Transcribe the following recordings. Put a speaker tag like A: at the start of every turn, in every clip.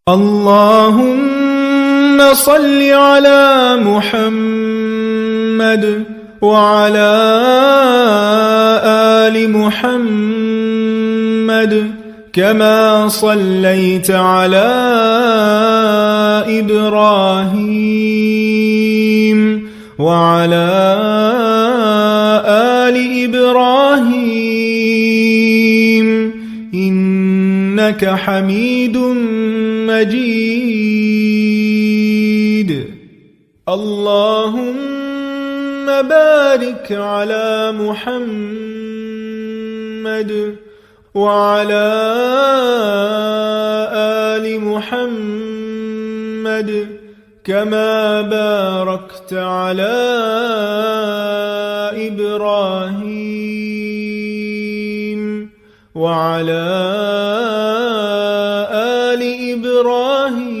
A: اللهم صل على محمد وعلى آل محمد كما صليت على إبراهيم وعلى آل إبراهيم إنك حميد مجيد. اللهم بارك على محمد وعلى آل محمد كما باركت على إبراهيم وعلى آل إبراهيم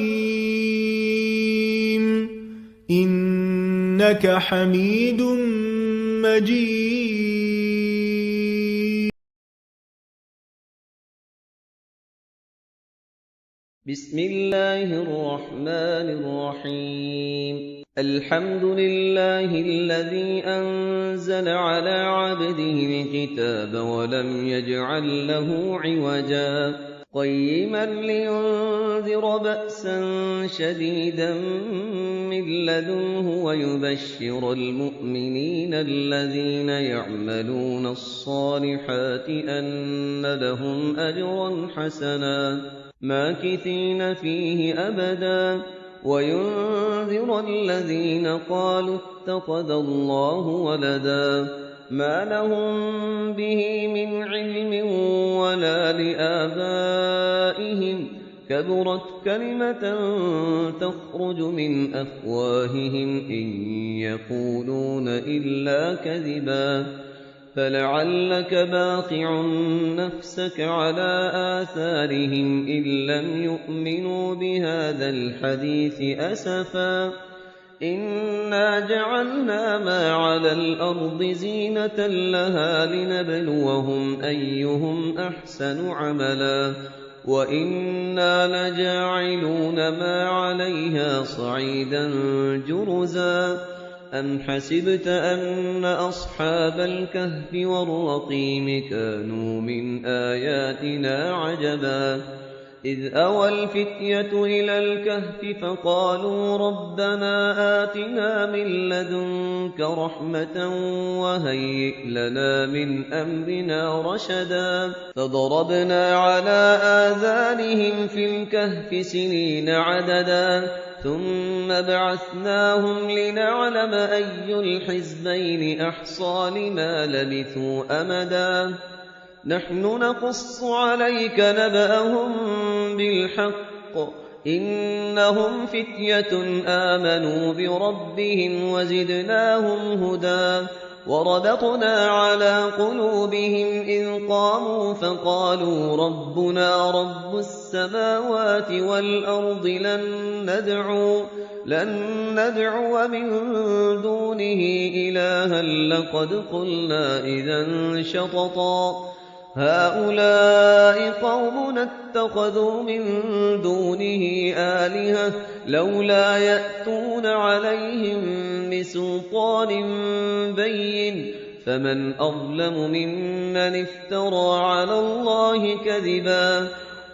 A: إنك حميد مجيد.
B: بسم الله الرحمن الرحيم. الحمد لله الذي أنزل على عبده الكتاب ولم يجعل له عوجا قيما لينذر بأسا شديدا من لدنه ويبشر المؤمنين الذين يعملون الصالحات أن لهم أجرا حسنا ماكثين فيه أبدا وينذر الذين قالوا اتخذ الله ولدا ما لهم به من علم ولا لآبائهم كبرت كلمة تخرج من أفواههم إن يقولون إلا كذبا فلعلك باخع نفسك على آثارهم إن لم يؤمنوا بهذا الحديث أسفا إنا جعلنا ما على الأرض زينة لها لنبلوهم أيهم أحسن عملا وإنا لجاعلون ما عليها صعيدا جرزا أم حسبت أن أصحاب الكهف والرقيم كانوا من آياتنا عجبا إذ أوى الفتية إلى الكهف فقالوا ربنا آتنا من لدنك رحمة وهيئ لنا من أمرنا رشدا فضربنا على آذانهم في الكهف سنين عددا ثم بعثناهم لنعلم أي الحزبين أحصى لما لبثوا أمدا نحن نقص عليك نبأهم بالحق إنهم فتية آمنوا بربهم وزدناهم هدى وربطنا على قلوبهم إذ قاموا فقالوا ربنا رب السماوات والأرض لن ندعو من دونه إلها لقد قلنا إذا شططا هؤلاء قومنا اتخذوا من دونه آلهة لولا يأتون عليهم بسلطان بين فمن أظلم ممن افترى على الله كذبا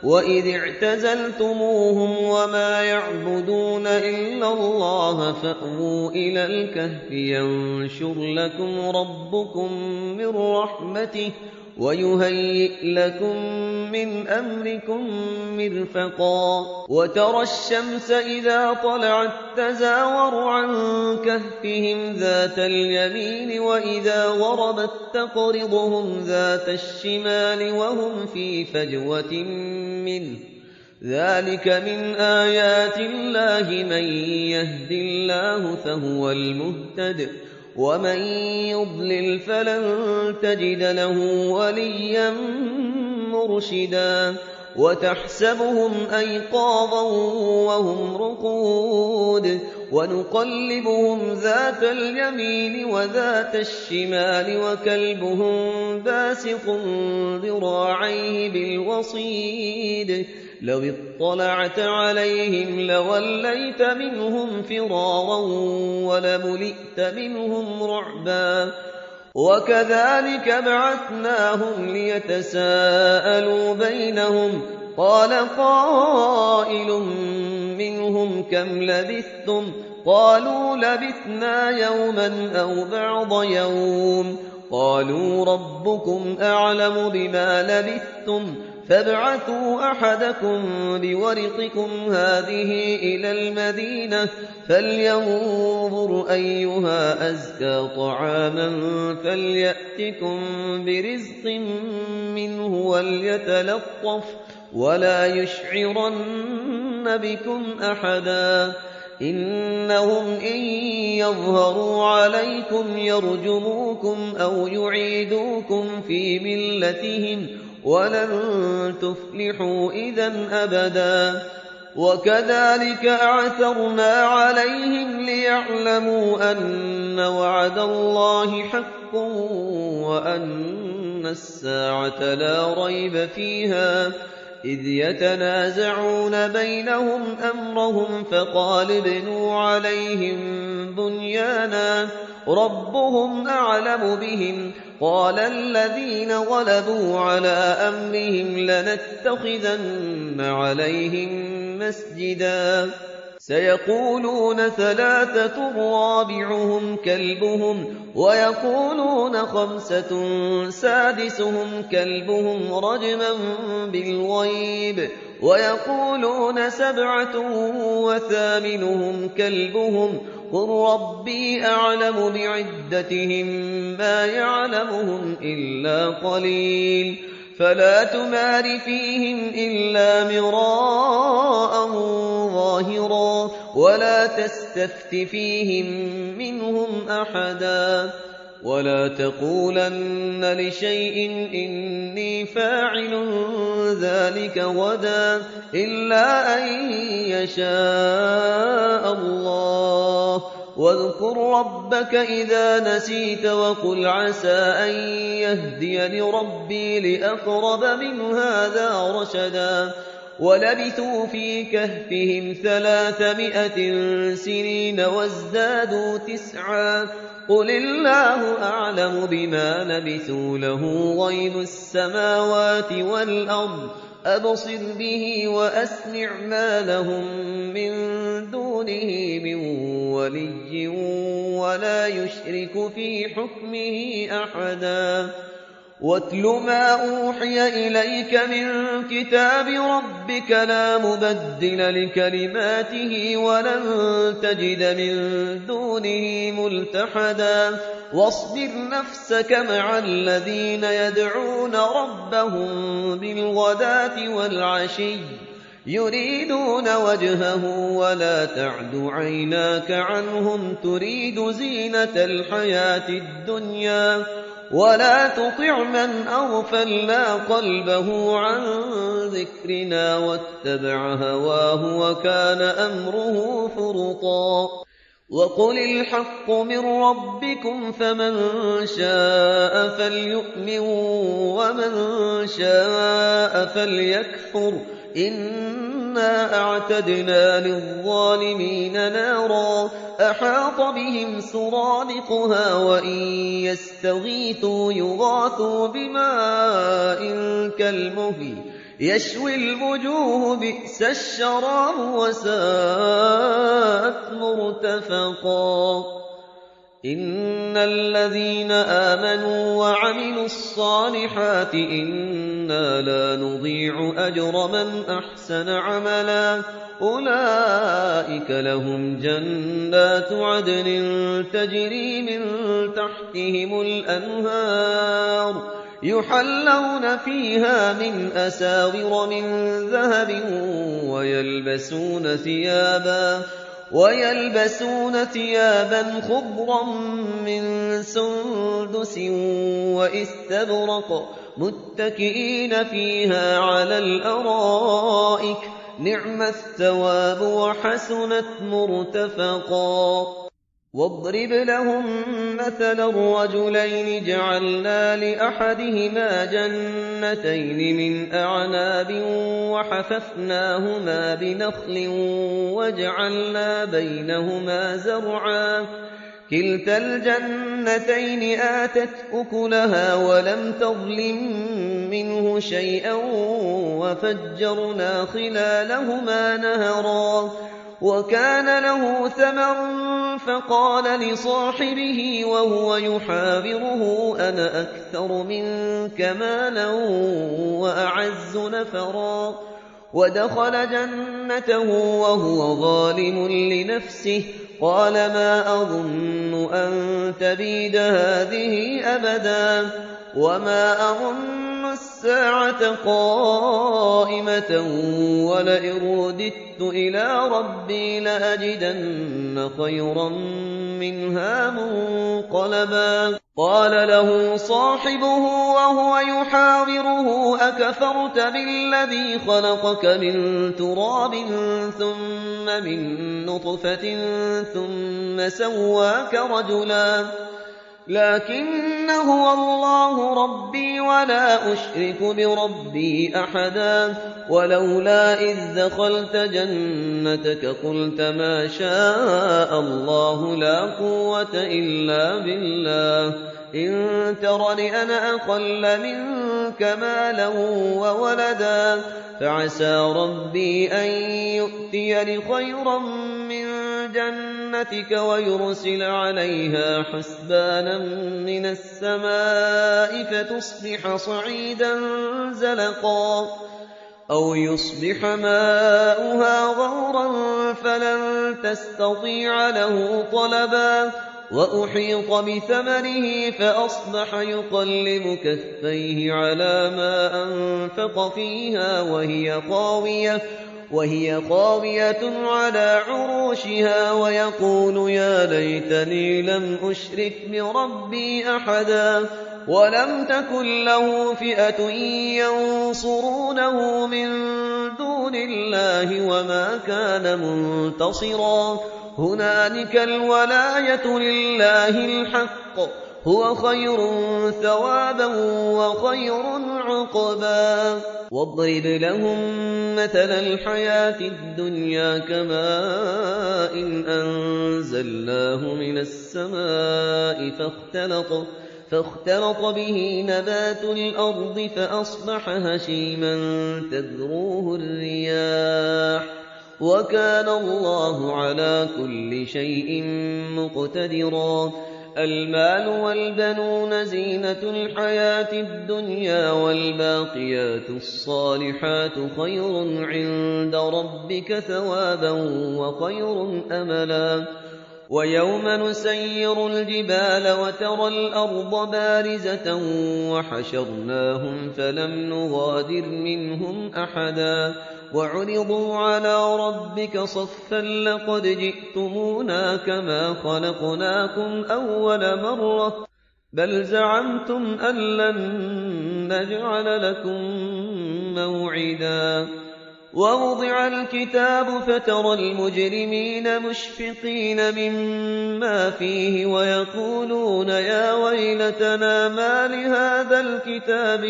B: وإذ اعتزلتموهم وما يعبدون إلا الله فأووا إلى الكهف ينشر لكم ربكم من رحمته ويهيئ لكم من أمركم مرفقا وترى الشمس إذا طلعت تزاور عن كهفهم ذات اليمين وإذا غربت تقرضهم ذات الشمال وهم في فجوة منه ذلك من آيات الله من يهد الله فهو المهتد ومن يضلل فلن تجد له وليا مرشدا وتحسبهم أيقاظا وهم رقود ونقلبهم ذات اليمين وذات الشمال وكلبهم باسط ذراعيه بالوصيد لو اطلعت عليهم لوليت منهم فرارا ولملئت منهم رعبا وكذلك بعثناهم ليتساءلوا بينهم قال قائل منهم كم لبثتم قالوا لبثنا يوما أو بعض يوم قالوا ربكم أعلم بما لبثتم فابعثوا أحدكم بورقكم هذه إلى المدينة فلينظر أيها أزكى طعاما فليأتكم برزق منه وليتلطف ولا يشعرن بكم أحدا إنهم إن يظهروا عليكم يرجموكم أو يعيدوكم في ملتهم ولن تفلحوا إذا أبدا وكذلك أعثرنا عليهم ليعلموا أن وعد الله حق وأن الساعة لا ريب فيها إذ يتنازعون بينهم أمرهم فقال ابنوا عليهم بنيانا ربهم أعلم بهم قال الذين غلبوا على أمرهم لنتخذن عليهم مسجدا سيقولون ثلاثة رابعهم كلبهم ويقولون خمسة سادسهم كلبهم رجما بالغيب ويقولون سبعة وثامنهم كلبهم قل ربي أعلم بعدتهم ما يعلمهم إلا قليل فلا تمار فيهم إلا مراء ظاهرا ولا تستفت فيهم منهم أحدا ولا تقولن لشيء إني فاعل ذلك غدا إلا أن يشاء الله واذكر ربك إذا نسيت وقل عسى أن يهديني ربي لأقرب من هذا رشدا ولبثوا في كهفهم 300 سنين وازدادوا 9 قل الله أعلم بما لبثوا له غيب السماوات والأرض أبصر به وأسمع ما لهم من دونه من ولي ولا يشرك في حكمه أحدا واتل ما أوحي إليك من كتاب ربك لا مبدل لكلماته ولن تجد من دونه ملتحدا واصبر نفسك مع الذين يدعون ربهم بالغداة والعشي يريدون وجهه ولا تعد عيناك عنهم تريد زينة الحياة الدنيا ولا تطع من أغفلنا قلبه عن ذكرنا واتبع هواه وكان أمره فرطا وقل الحق من ربكم فمن شاء فليؤمن ومن شاء فليكفر إنا أعتدنا للظالمين نارا أحاط بهم سرادقها وإن يستغيثوا يغاثوا بماء كالمهل يشوي الوجوه بئس الشراب وساءت مرتفقا إن الذين آمنوا وعملوا الصالحات إنا لا نضيع أجر من أحسن عملا أولئك لهم جنات عدن تجري من تحتهم الأنهار يحلون فيها من أساور من ذهب ويلبسون ثيابا خضرا من سندس واستبرق متكئين فيها على الأرائك نعم الثواب وحسنت مرتفقا واضرب لهم مثلا الرجلين جعلنا لأحدهما جنتين من أعناب وحففناهما بنخل وجعلنا بينهما زرعا كلتا الجنتين آتت أكلها ولم تظلم منه شيئا وفجرنا خلالهما نهرا وكان له ثمر فقال لصاحبه وهو يحاوره أنا أكثر منك مالا وأعز نفرا ودخل جنته وهو ظالم لنفسه قال ما أظن أن تبيد هذه أبدا وما أظن الساعة قائمة ولئن رددت إلى ربي لأجدن خيرا منها منقلبا قال له صاحبه وهو يحاوره أكفرت بالذي خلقك من تراب ثم من نطفة ثم سواك رجلا لكن هو الله ربي ولا أشرك بربي أحدا ولولا إذ دخلت جنتك قلت ما شاء الله لا قوة إلا بالله إن ترني أنا أقل منك مالا وولدا فعسى ربي أن يؤتيني خيرا من جنتك ويرسل عليها حسبانا من السماء فتصبح صعيدا زلقا أو يصبح ماؤها غورا فلن تستطيع له طلبا وأحيط بثمره فأصبح يقلب كفيه على ما أنفق فيها وهي خاوية على عروشها ويقول يا ليتني لم أشرك بربي أحدا ولم تكن له فئة ينصرونه من دون الله وما كان منتصرا هنالك الولاية لله الحق هو خير ثوابا وخير عقبا واضرب لهم مثل الحياة الدنيا كماء أنزلناه من السماء فاختلط به نبات الأرض فأصبح هشيما تذروه الرياح وكان الله على كل شيء مقتدرا المال والبنون زينة الحياة الدنيا والباقيات الصالحات خير عند ربك ثوابا وخير أملا ويوم نسير الجبال وترى الأرض بارزة وحشرناهم فلم نغادر منهم أحدا وعرضوا على ربك صفا لقد جئتمونا كما خلقناكم أول مرة بل زعمتم أن لن نجعل لكم موعدا ووضع الكتاب فترى المجرمين مشفقين مما فيه ويقولون يا ويلتنا ما لهذا الكتاب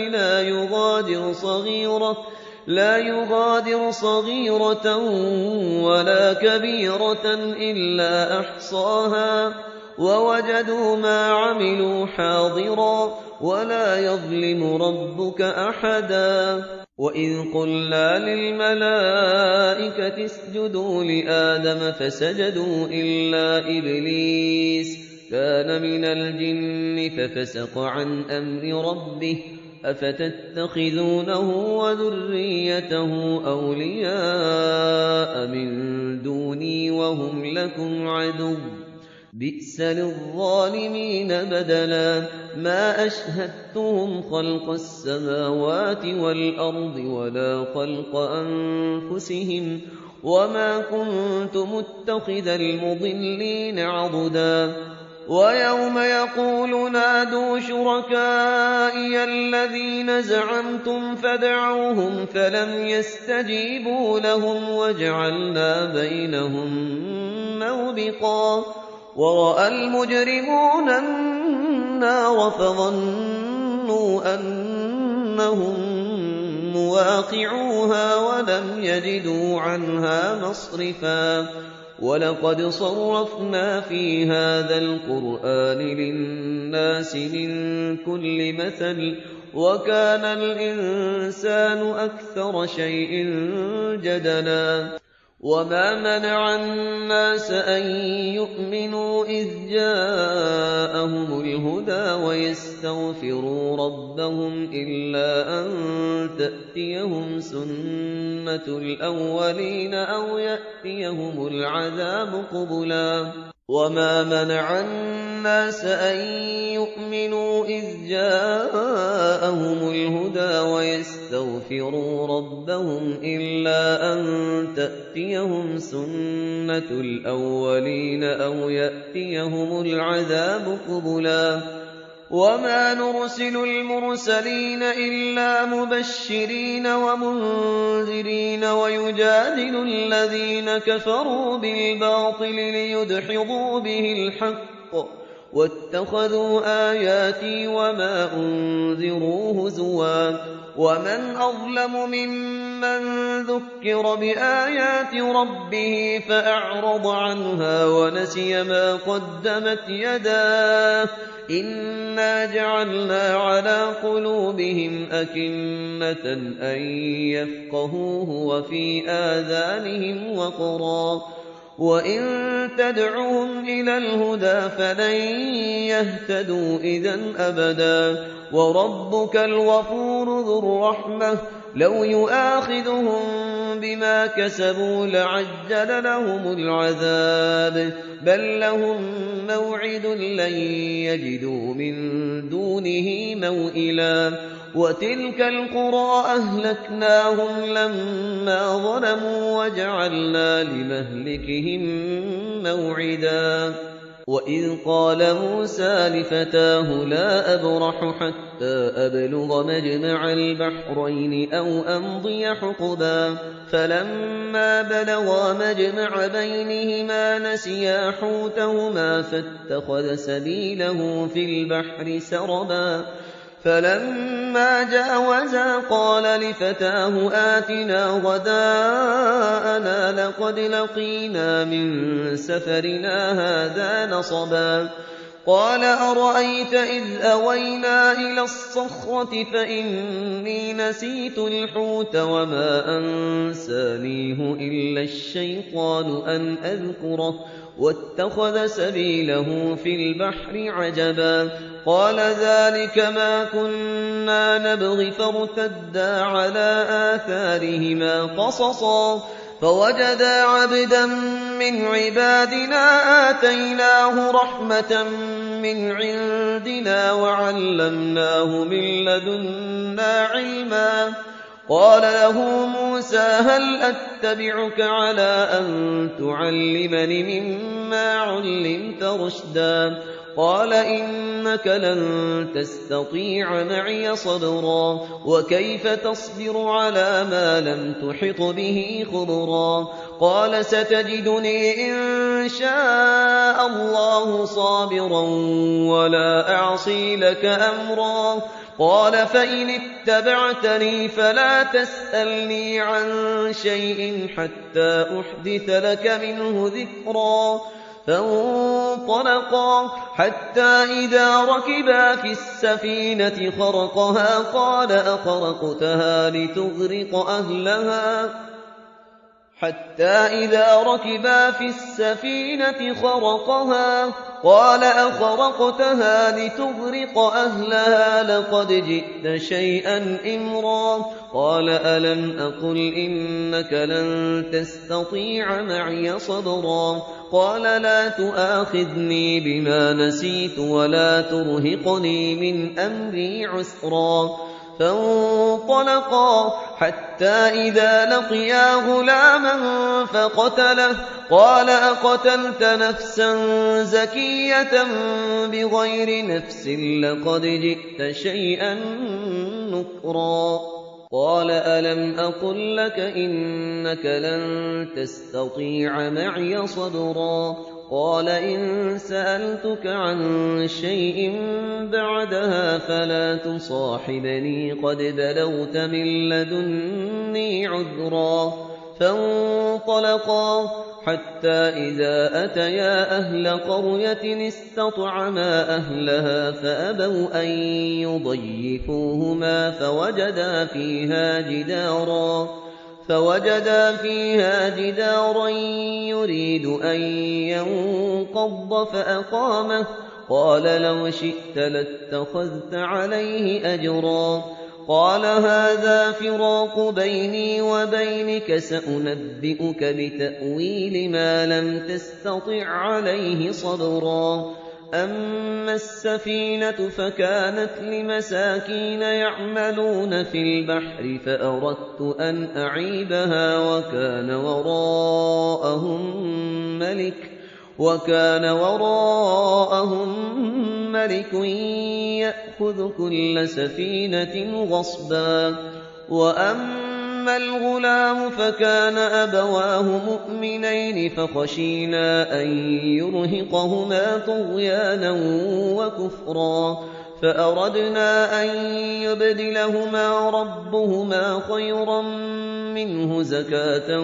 B: لا يغادر صغيرة ولا كبيرة إلا أحصاها ووجدوا ما عملوا حاضرا ولا يظلم ربك أحدا وإذ قلنا للملائكة اسجدوا لآدم فسجدوا إلا إبليس كان من الجن ففسق عن أمر ربه أفتتخذونه وذريته أولياء من دوني وهم لكم عدو بئس للظالمين بدلا ما أشهدتهم خلق السماوات والأرض ولا خلق أنفسهم وما كنت متخذ المضلين عضدا ويوم يقول نادوا شركائي الذين زعمتم فدعوهم فلم يستجيبوا لهم وجعلنا بينهم موبقا ورأى المجرمون النار فظنوا أنهم مواقعوها ولم يجدوا عنها مصرفا ولقد صرفنا في هذا القرآن للناس من كل مثل وكان الإنسان أكثر شيء جدلا وما منع الناس أن يؤمنوا إذ جاءهم الهدى ويستغفروا ربهم إلا أن تأتيهم سنة الأولين أو يأتيهم العذاب قبلا وما منع الناس أن يؤمنوا إذ جاءهم الهدى ويستغفروا ربهم إلا أن تأتيهم سنة الأولين أو يأتيهم العذاب قبلا وما نرسل المرسلين إلا مبشرين ومنذرين ويجادل الذين كفروا بالباطل ليدحضوا به الحق واتخذوا آياتي وما أنذروا هزوا ومن أظلم ممن ذكر بآيات ربه فأعرض عنها ونسي ما قدمت يداه إنا جعلنا على قلوبهم أكنة أن يفقهوه وفي آذانهم وقرا وإن تدعوهم إلى الهدى فلن يهتدوا إذا أبدا وربك الغفور ذو الرحمة لو يؤاخذهم بما كسبوا لعجل لهم العذاب بل لهم موعد لن يجدوا من دونه موئلا وتلك القرى أهلكناهم لما ظلموا وجعلنا لمهلكهم موعدا وإذ قال موسى لفتاه لا أبرح حتى أبلغ مجمع البحرين أو أمضي حقبا فلما بلغا مجمع بينهما نسيا حوتهما فاتخذ سبيله في البحر سربا فلما جاوزا قال لفتاه آتنا غداءنا لقد لقينا من سفرنا هذا نصبا قال أرأيت إذ أوينا إلى الصخرة فإني نسيت الحوت وما أنسانيه إلا الشيطان أن أذكره واتخذ سبيله في البحر عجبا قال ذلك ما كنا نبغي فارتدا على آثارهما قصصا فوجدا عبدا من عبادنا آتيناه رحمة من عندنا وعلمناه من لدنا علما قال له موسى هل أتبعك على أن تعلمني مما علمت رشدا قال إنك لن تستطيع معي صبرا وكيف تصبر على ما لم تحط به خبرا قال ستجدني إن شاء الله صابرا ولا أعصي لك أمرا قال فإن اتبعتني فلا تسألني عن شيء حتى أحدث لك منه ذكرا فانطلقا حتى إذا ركبا في السفينة خرقها قال أخرقتها لتغرق أهلها حتى إذا ركبا في السفينة خرقها قال أخرقتها لتغرق أهلها لقد جئت شيئا إمرا قال ألم أقل إنك لن تستطيع معي صبرا قال لا تؤاخذني بما نسيت ولا ترهقني من أمري عسرا فانطلقا حتى إذا لقيا غلاما فقتله قال أقتلت نفسا زكية بغير نفس لقد جئت شيئا نكرا قال ألم أقل لك إنك لن تستطيع معي صبرا قال إن سألتك عن شيء بعدها فلا تصاحبني قد بلغت من لدني عذرا فانطلقا حتى إذا أتيا أهل قرية استطعما أهلها فأبوا أن يضيفوهما فوجدا فيها جدارا يريد أن ينقض فأقامه قال لو شئت لاتخذت عليه أجرا قال هذا فراق بيني وبينك سأنبئك بتأويل ما لم تستطع عليه صبرا أما السفينة فكانت لمساكين يعملون في البحر فأردت أن أعيبها وكان وراءهم ملك يأخذ كل سفينة غصبا وأما الغلام فكان أبواه مؤمنين فخشينا أن يرهقهما طغيانا وكفرا فأردنا أن يبدلهما ربهما خيرا منه زكاة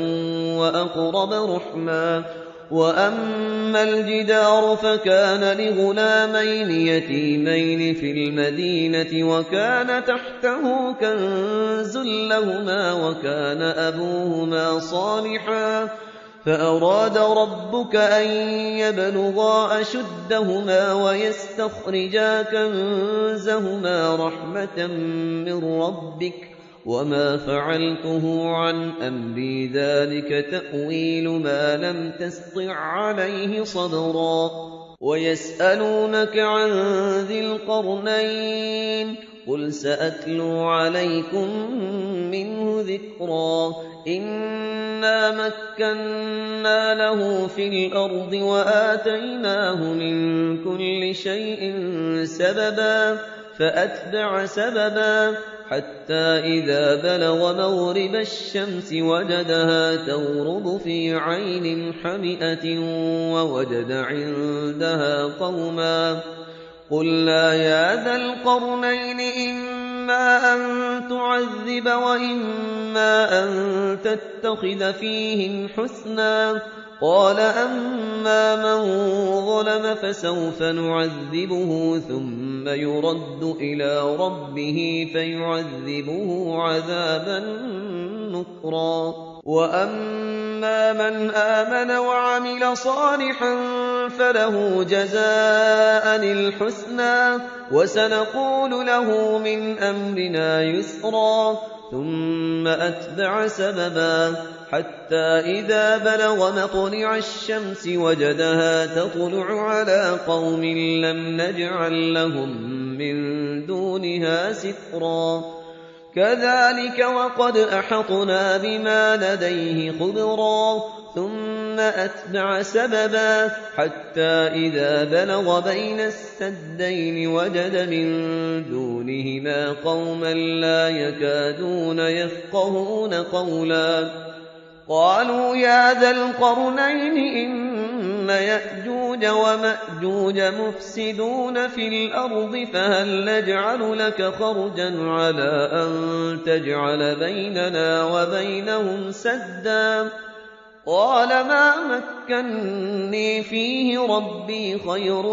B: وأقرب رحما وأما الجدار فكان لغلامين يتيمين في المدينة وكان تحته كنز لهما وكان أبوهما صالحا فأراد ربك أن يبلغا أشدهما ويستخرجا كنزهما رحمة من ربك وما فعلته عن أمري ذلك تأويل ما لم تسطع عليه صبرا ويسألونك عن ذي القرنين قل سأتلو عليكم منه ذكرا إنا مكنا له في الأرض وآتيناه من كل شيء سببا فأتبع سببا حتى إذا بلغ مغرب الشمس وجدها تغرب في عين حمئة ووجد عندها قوما قلنا يا ذا القرنين إما أن تعذب وإما أن تتخذ فيهم حسنا قال أما من ظلم فسوف نعذبه ثم يرد إلى ربه فيعذبه عذابا نكرا وأما من آمن وعمل صالحا فله جزاء الحسنى وسنقول له من أمرنا يسرا ثم أتبع سببا حتى إذا بلغ مطلع الشمس وجدها تطلع على قوم لم نجعل لهم من دونها سترا كذلك وقد أحطنا بما لديه خبرا ثم أتبع سببا حتى إذا بلغ بين السدين وجد من دونهما قوما لا يكادون يفقهون قولا قالوا يا ذا القرنين إن يأجوج ومأجوج مفسدون في الأرض فهل نجعل لك خرجا على أن تجعل بيننا وبينهم سدا قال ما مكني فيه ربي خير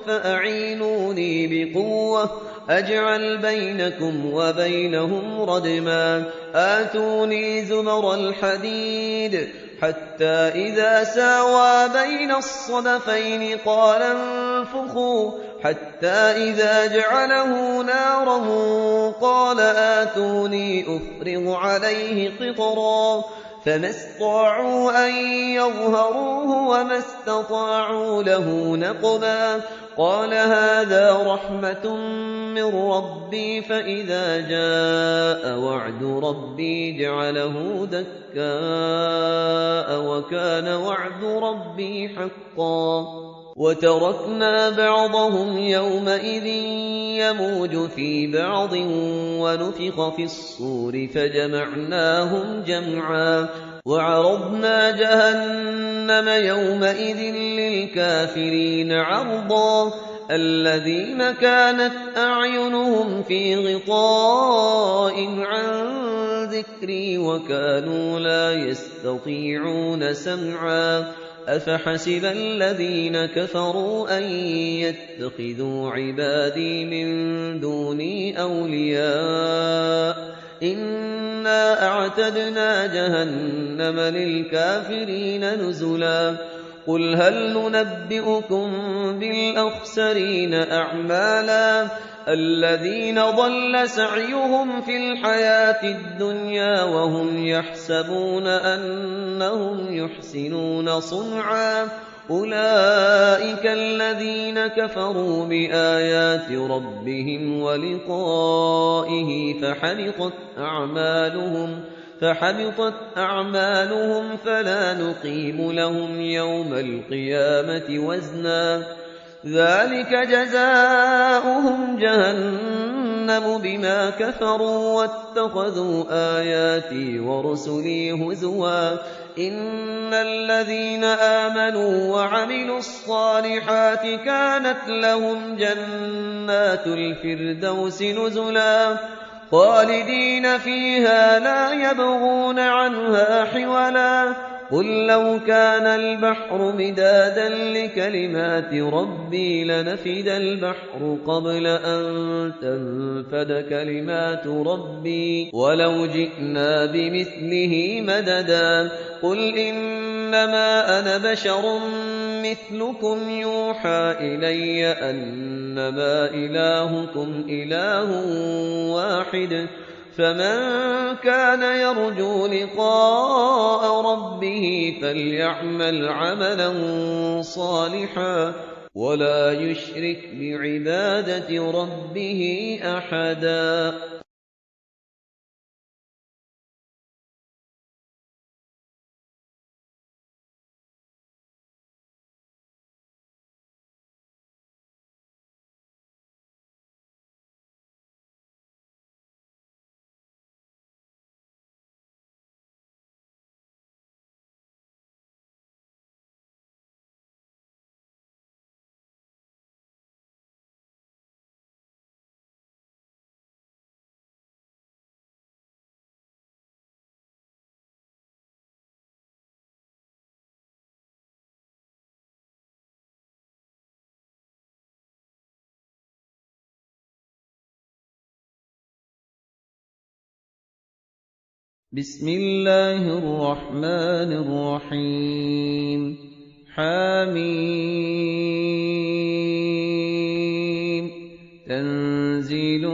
B: فأعينوني بقوة أجعل بينكم وبينهم ردما آتوني زمر الحديد حتى إذا ساوى بين الصدفين قال انفخوا حتى إذا جعله نارا قال آتوني أفرغ عليه قطرا فما استطاعوا أن يظهروه وما استطاعوا له نقبا قال هذا رحمة من ربي فإذا جاء وعد ربي جعله دكاء وكان وعد ربي حقا وتركنا بعضهم يومئذ يموج في بعض ونفخ في الصور فجمعناهم جمعا وعرضنا جهنم يومئذ للكافرين عرضا الذين كانت أعينهم في غطاء عن ذكري وكانوا لا يستطيعون سمعا أفحسب الذين كفروا أن يتخذوا عبادي من دوني أولياء إنا أعتدنا جهنم للكافرين نزلا قل هل ننبئكم بالأخسرين أعمالا الذين ضل سعيهم في الحياة الدنيا وهم يحسبون أنهم يحسنون صنعا أولئك الذين كفروا بآيات ربهم ولقائه فحبطت أعمالهم فلا نقيم لهم يوم القيامة وزنا ذلك جزاؤهم جهنم بما كفروا واتخذوا آياتي ورسلي هزوا إن الذين آمنوا وعملوا الصالحات كانت لهم جنات الفردوس نزلا خالدين فيها لا يبغون عنها حولا قل لو كان البحر مدادا لكلمات ربي لنفد البحر قبل أن تنفد كلمات ربي ولو جئنا بمثله مددا قل إنما أنا بشر مثلكم يوحى إلي أنما إلهكم إله واحد فمن كان يرجو لقاء ربه فليعمل عملا صالحا ولا يشرك بعبادة ربه أحدا بسم الله الرحمن الرحيم حميم تنزيل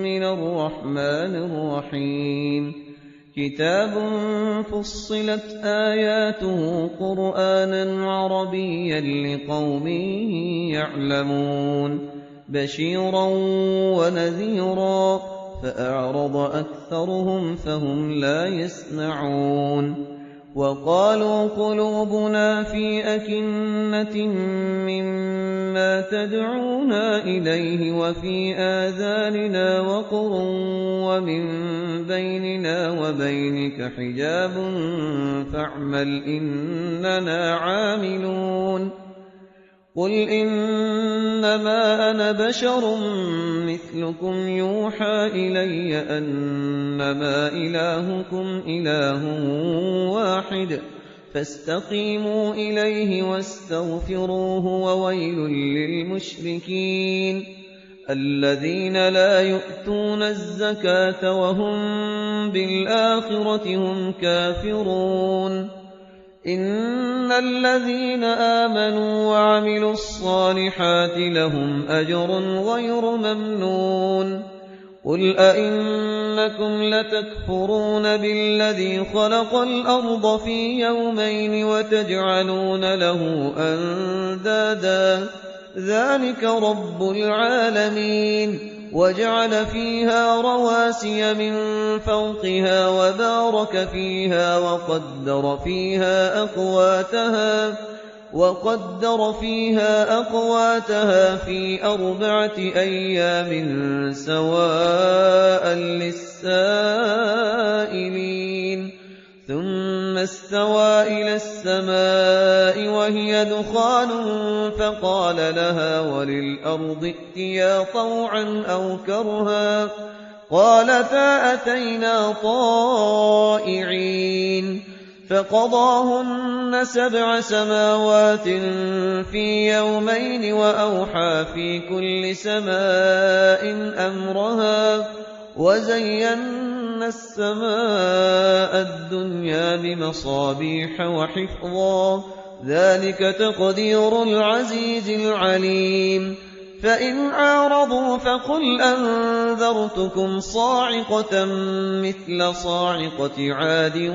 B: من الرحمن الرحيم كتاب فصلت آياته قرآنا عربيا لقوم يعلمون بشيرا ونذيرا فأعرض أكثرهم فهم لا يسمعون وقالوا قلوبنا في أكنة مما تدعونا إليه وفي آذاننا وقر ومن بيننا وبينك حجاب فاعمل إننا عاملون قل إنما أنا بشر مثلكم يوحى إلي أنما إلهكم إله واحد فاستقيموا إليه واستغفروه وويل للمشركين الذين لا يؤتون الزكاة وهم بالآخرة هم كافرون إن الذين آمنوا وعملوا الصالحات لهم أجر غير ممنون قل أئنكم لتكفرون بالذي خلق الأرض في يومين وتجعلون له أندادا ذلك رب العالمين وجعل فيها رواسي من فوقها وبارك فيها وقدر فيها أقواتها في 4 أيام سواء للسائلين ثم استوى إلى السماء وهي دخان فقال لها وللأرض ائتيا طوعا أو كرها قالتا أتينا طائعين فقضاهن 7 سماوات في يومين وأوحى في كل سماء أمرها وزينا السماء الدنيا بمصابيح وحفظا ذلك تقدير العزيز العليم فإن أعرضوا فقل أنذرتكم صاعقة مثل صاعقة عاد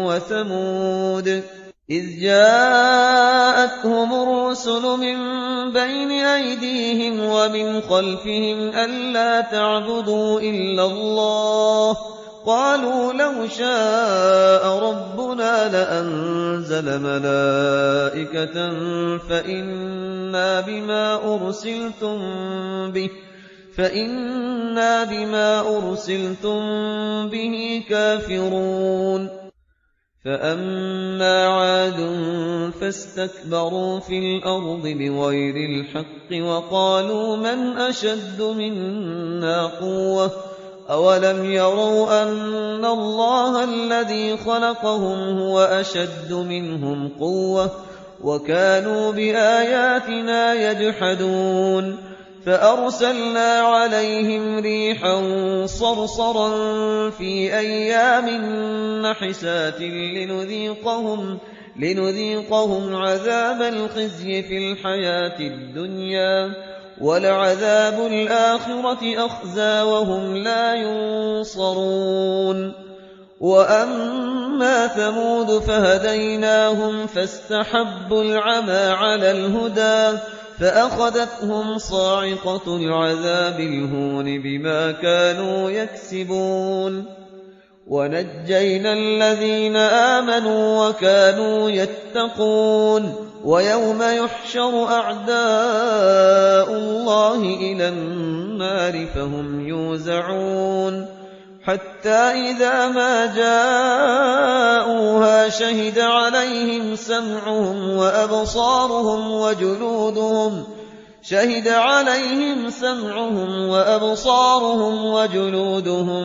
B: وثمود إذ جاءتهم الرسل من بين أيديهم ومن خلفهم ألا تعبدوا إلا الله قالوا لو شاء ربنا لأنزل ملائكة فإنا بما أرسلتم به كافرون فأما عاد فاستكبروا في الأرض بغير الحق وقالوا من أشد منا قوة أولم يروا أن الله الذي خلقهم هو أشد منهم قوة وكانوا بآياتنا يجحدون فأرسلنا عليهم ريحا صرصرا في أيام نحسات لنذيقهم عذاب الخزي في الحياة الدنيا ولعذاب الآخرة أخزى وهم لا ينصرون وأما ثمود فهديناهم فاستحبوا العمى على الهدى فأخذتهم صاعقة العذاب الهون بما كانوا يكسبون ونجينا الذين آمنوا وكانوا يتقون ويوم يحشر أعداء الله إلى النار فهم يوزعون حتى إذا ما جاءوها شهد عليهم سمعهم وأبصارهم وجلودهم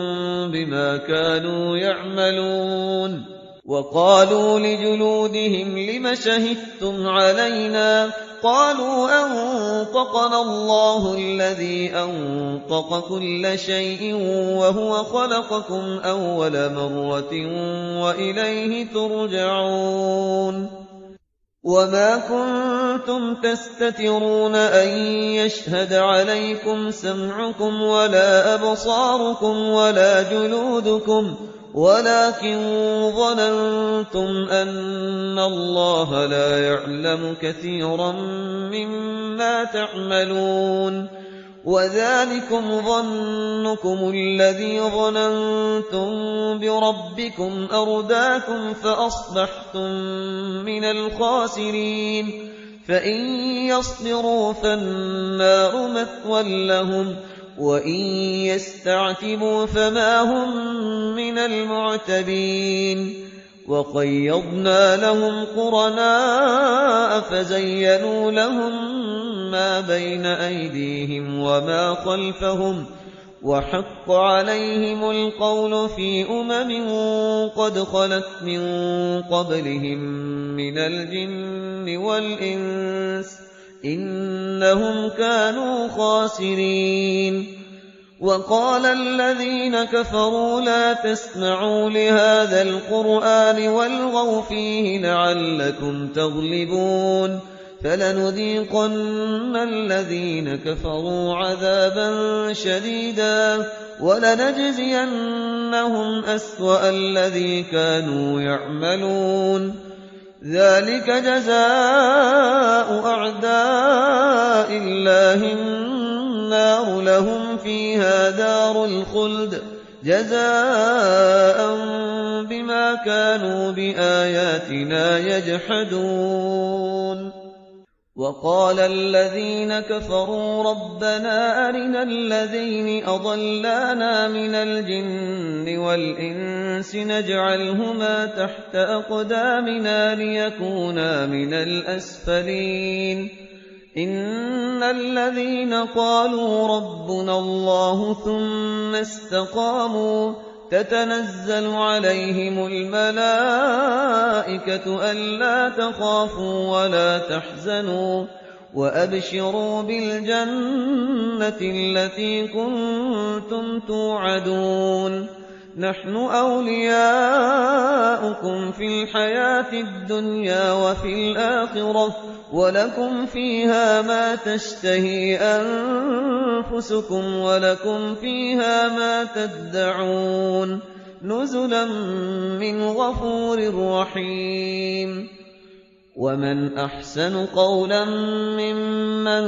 B: بما كانوا يعملون وقالوا لجلودهم لم شهدتم علينا قالوا أنطقنا الله الذي أنطق كل شيء وهو خلقكم أول مرة وإليه ترجعون وما كنتم تستترون أن يشهد عليكم سمعكم ولا أبصاركم ولا جلودكم ولكن ظننتم أن الله لا يعلم كثيرا مما تعملون وذلكم ظنكم الذي ظننتم بربكم أرداكم فأصبحتم من الخاسرين فإن يصبروا فالنار مثوى لهم وإن يستعتبوا فما هم من المعتبين وقيضنا لهم قرناء فزينوا لهم ما بين أيديهم وما خلفهم وحق عليهم القول في قد خلت من قبلهم من الجن والإنس إنهم كانوا خاسرين وقال الذين كفروا لا تسمعوا لهذا القرآن والغوا فيه لعلكم تغلبون فلنذيقن الذين كفروا عذابا شديدا ولنجزينهم أسوأ الذي كانوا يعملون ذلك جزاء أعداء الله النار لهم فيها دار الخلد جزاء بما كانوا بآياتنا يجحدون وقال الذين كفروا ربنا أرنا الذين أضلانا من الجن والإنس نجعلهما تحت أقدامنا ليكونا من الأسفلين إن الذين قالوا ربنا الله ثم استقاموا تتنزل عليهم الملائكة ألا تخافوا ولا تحزنوا وأبشروا بالجنة التي كنتم توعدون نحن أولياؤكم في الحياة الدنيا وفي الآخرة ولكم فيها ما تشتهي أنفسكم ولكم فيها ما تدعون نزلا من غفور رحيم ومن أحسن قولا ممن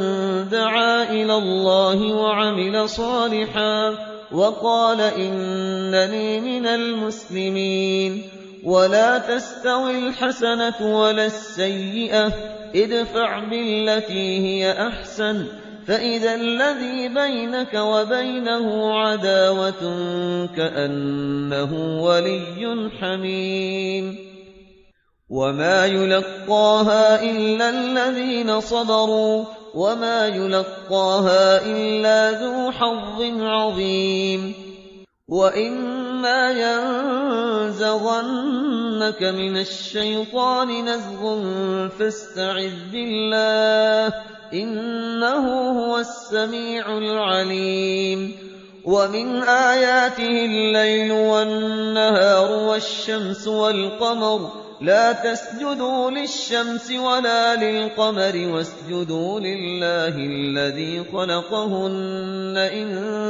B: دعا إلى الله وعمل صالحا وقال إنني من المسلمين ولا تستوي الحسنة ولا السيئة ادفع بالتي هي أحسن فإذا الذي بينك وبينه عداوة كأنه ولي حميم وما يلقاها إلا الذين صبروا وما يلقاها إلا ذو حظ عظيم وإما ينزغنك من الشيطان نزغ فاستعذ بالله إنه هو السميع العليم ومن آياته الليل والنهار والشمس والقمر لا تسجدوا للشمس ولا للقمر واسجدوا لله الذي خلقهن إن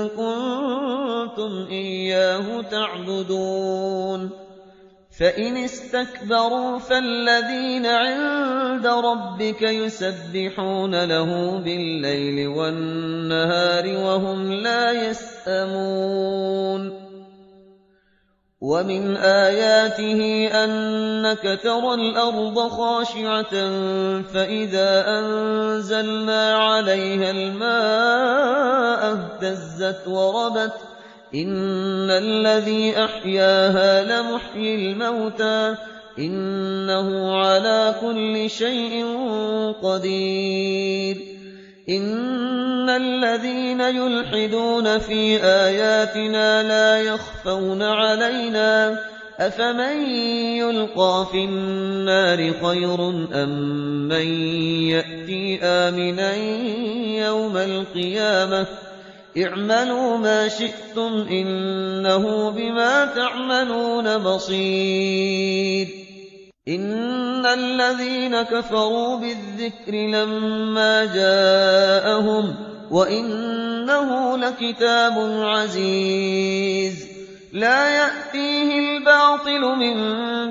B: كنتم إياه تعبدون فإن استكبروا فالذين عند ربك يسبحون له بالليل والنهار وهم لا يسأمون ومن آياته أنك ترى الأرض خاشعة فإذا أنزلنا عليها الماء اهتزت وربت إن الذي أحياها لمحيي الموتى إنه على كل شيء قدير إن الذين يلحدون في آياتنا لا يخفون علينا أفمن يلقى في النار خير أم من يأتي آمنا يوم القيامة اعملوا ما شئتم إنه بما تعملون بصير إن الذين كفروا بالذكر لما جاءهم وإنه لكتاب عزيز لا يأتيه الباطل من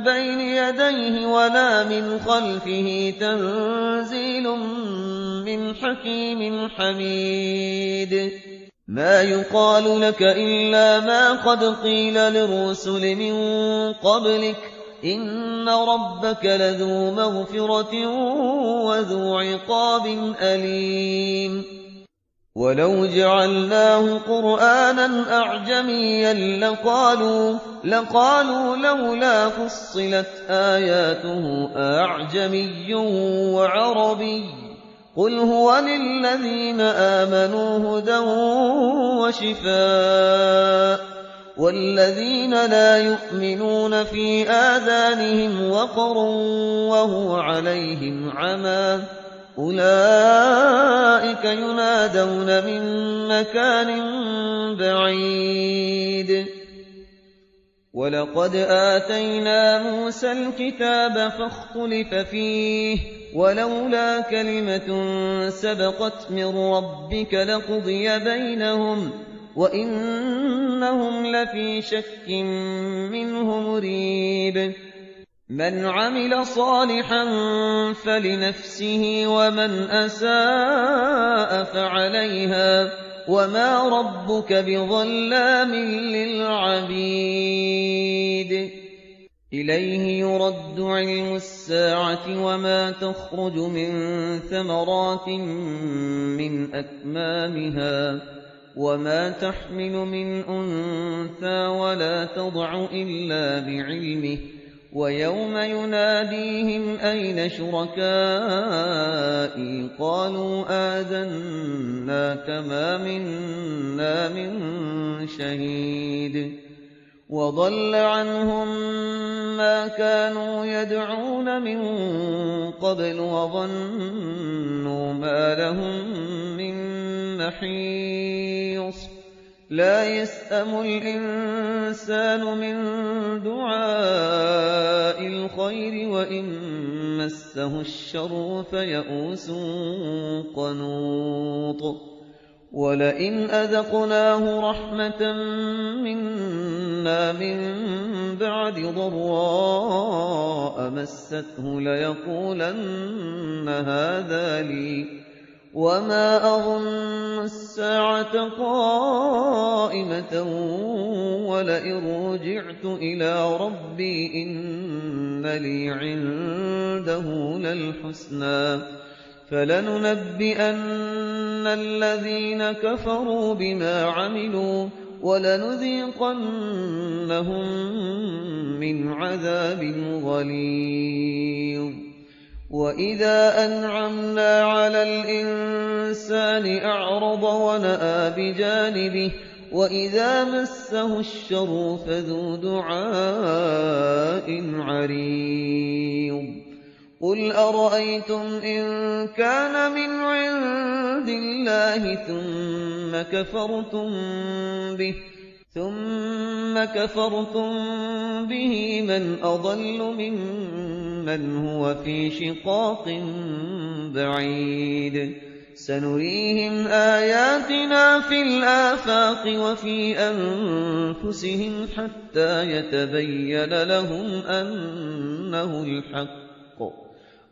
B: بين يديه ولا من خلفه تنزيل من حكيم حميد ما يقال لك إلا ما قد قيل للرسل من قبلك إن ربك لذو مغفرة وذو عقاب أليم ولو جعلناه قرآنا أعجميا لقالوا لولا فصلت آياته أعجمي وعربي قل هو للذين آمنوا هدى وشفاء والذين لا يؤمنون في آذانهم وقر وهو عليهم عمى أولئك ينادون من مكان بعيد ولقد آتينا موسى الكتاب فاختلف فيه ولولا كلمة سبقت من ربك لقضي بينهم وإنهم لفي شك منه مريب من عمل صالحا فلنفسه ومن أساء فعليها وما ربك بظلام للعبيد إِلَيْهِ يُرَدُّ عِلْمُ السَّاعَةِ وَمَا تَخْرُجُ مِن ثَمَرَاتٍ مِّنْ أَكْمَامِهَا وَمَا تَحْمِلُ مِنْ أُنثَىٰ وَلَا تَضَعُ إِلَّا بِعِلْمِهِ وَيَوْمَ يُنَادِيهِمْ أَيْنَ شُرَكَائِي قَالُوا آذَنَّاكَ مَا مِنَّا مِن شَهِيدٍ وَضَلَّ عَنْهُم مَّا كَانُوا يَدْعُونَ مِن قَبْلُ وَظَنُّوا مَا لَهُم مِّن مَّحِيصٍ لَّا يَسْأَمُ الْإِنسَانُ مِن دُعَاءِ الْخَيْرِ وَإِن مَّسَّهُ الشَّرُّ فَيَئُوسٌ قَنُوطٌ وَلَئِنْ أَذَقْنَاهُ رَحْمَةً مِّنَّا مِن بَعْدِ ضَرَّاءَ مَسَّتْهُ لَيَقُولَنَّ هَٰذَا لِي وَمَا أَظُنُّ السَّاعَةَ قَائِمَةً وَلَئِن رُّجِعْتُ إِلَىٰ رَبِّي إِنَّ لِي عِندَهُ لَلْحُسْنَىٰ فَلَنُنَبِّئَنَّ الَّذِينَ كَفَرُوا بِمَا عَمِلُوا وَلَنُذِيقَنَّهُم مِّنْ عَذَابٍ غَلِيظٍ وَإِذَا أَنْعَمْنَا عَلَى الْإِنسَانِ أَعْرَضَ وَنَأَىٰ بِجَانِبِهِ وَإِذَا مَسَّهُ الشَّرُّ فَذُو دُعَاءٍ عَرِيضٍ قُلْ أَرَأَيْتُمْ إِن كَانَ مِنْ عِندِ اللَّهِ ثُمَّ كَفَرْتُم بِهِ مَنْ أَضَلُّ مِمَّنْ هُوَ فِي شِقَاقٍ بَعِيدٍ سَنُرِيهِمْ آيَاتِنَا فِي الْآفَاقِ وَفِي أَنفُسِهِمْ حَتَّىٰ يَتَبَيَّنَ لَهُمْ أَنَّهُ الْحَقُّ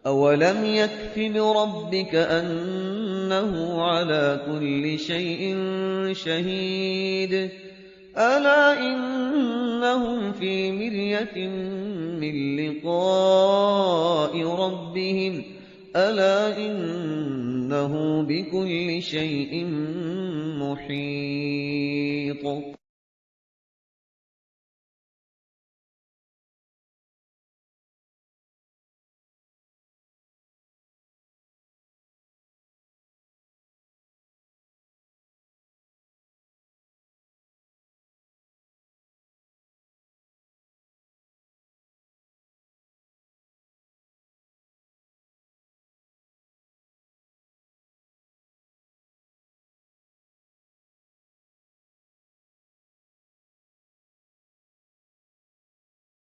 B: أَوَلَمْ يَكْفِ بِرَبِّكَ أَنَّهُ عَلَىٰ كُلِّ شَيْءٍ شَهِيدٌ أَلَا إِنَّهُمْ فِي مِرْيَةٍ مِّن لِّقَاءِ رَبِّهِمْ أَلَا إِنَّهُ بِكُلِّ شَيْءٍ مُّحِيطٌ